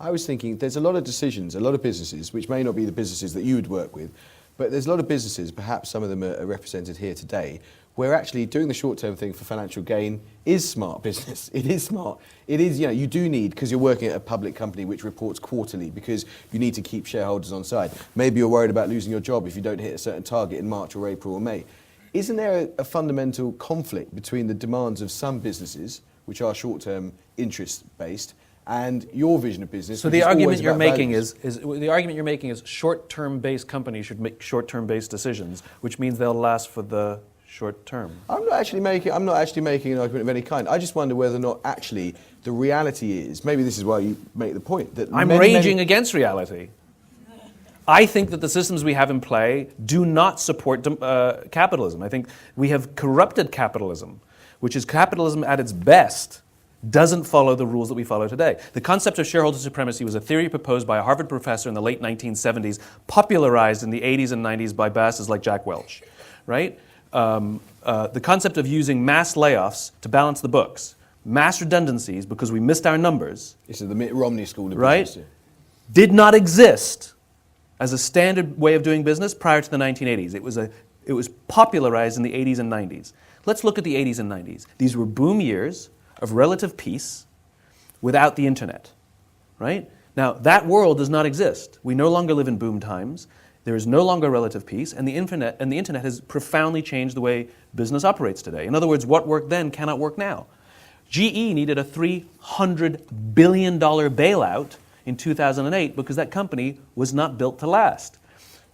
I was thinking there's a lot of decisions, a lot of businesses, which may not be the businesses that you would work with, but there's a lot of businesses, perhaps some of them are represented here today, where actually doing the short-term thing for financial gain is smart business. It is smart. It is, you do need, because you're working at a public company which reports quarterly, because you need to keep shareholders on side. Maybe you're worried about losing your job if you don't hit a certain target in March or April or May. Isn't there a fundamental conflict between the demands of some businesses, which are short-term interest-based, and your vision of business? So the argument you're making is short-term based companies should make short-term based decisions, which means they'll last for the short term. I'm not actually making an argument of any kind. I just wonder whether or not actually the reality is, maybe this is why you make the point, that I'm raging against reality. I think that the systems we have in play do not support capitalism. I think we have corrupted capitalism, which is capitalism at its best doesn't follow the rules that we follow today. The concept of shareholder supremacy was a theory proposed by a Harvard professor in the late 1970s, popularized in the 80s and 90s by bosses like Jack Welch, right? The concept of using mass layoffs to balance the books, mass redundancies because we missed our numbers. This is the Mitt Romney school of right? business. Did not exist as a standard way of doing business prior to the 1980s. It was popularized in the 80s and 90s. Let's look at the 80s and 90s. These were boom years of relative peace without the internet, right? Now, that world does not exist. We no longer live in boom times. There is no longer relative peace, and the internet has profoundly changed the way business operates today. In other words, what worked then cannot work now. GE needed a $300 billion bailout in 2008 because that company was not built to last.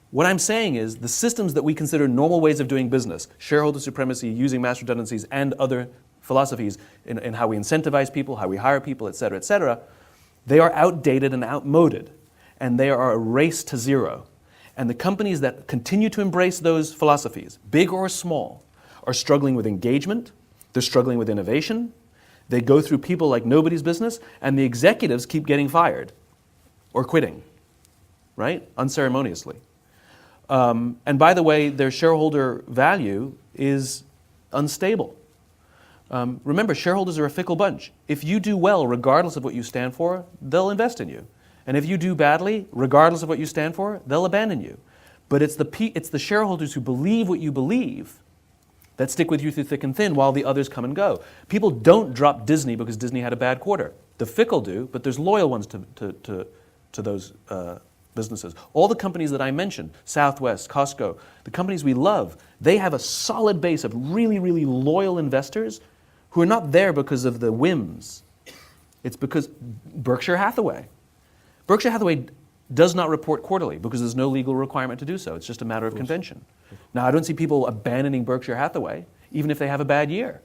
What I'm saying is the systems that we consider normal ways of doing business, shareholder supremacy, using mass redundancies, and other philosophies in how we incentivize people, how we hire people, et cetera, they are outdated and outmoded, and they are a race to zero. And the companies that continue to embrace those philosophies, big or small, are struggling with engagement, they're struggling with innovation, they go through people like nobody's business, and the executives keep getting fired or quitting, right? Unceremoniously. And by the way, their shareholder value is unstable. Remember, shareholders are a fickle bunch. If you do well, regardless of what you stand for, they'll invest in you. And if you do badly, regardless of what you stand for, they'll abandon you. But it's the shareholders who believe what you believe that stick with you through thick and thin while the others come and go. People don't drop Disney because Disney had a bad quarter. The fickle do, but there's loyal ones to those businesses. All the companies that I mentioned, Southwest, Costco, the companies we love, they have a solid base of really, really loyal investors who are not there because of the whims. It's because Berkshire Hathaway does not report quarterly because there's no legal requirement to do so. It's just a matter of convention. Now, I don't see people abandoning Berkshire Hathaway, even if they have a bad year.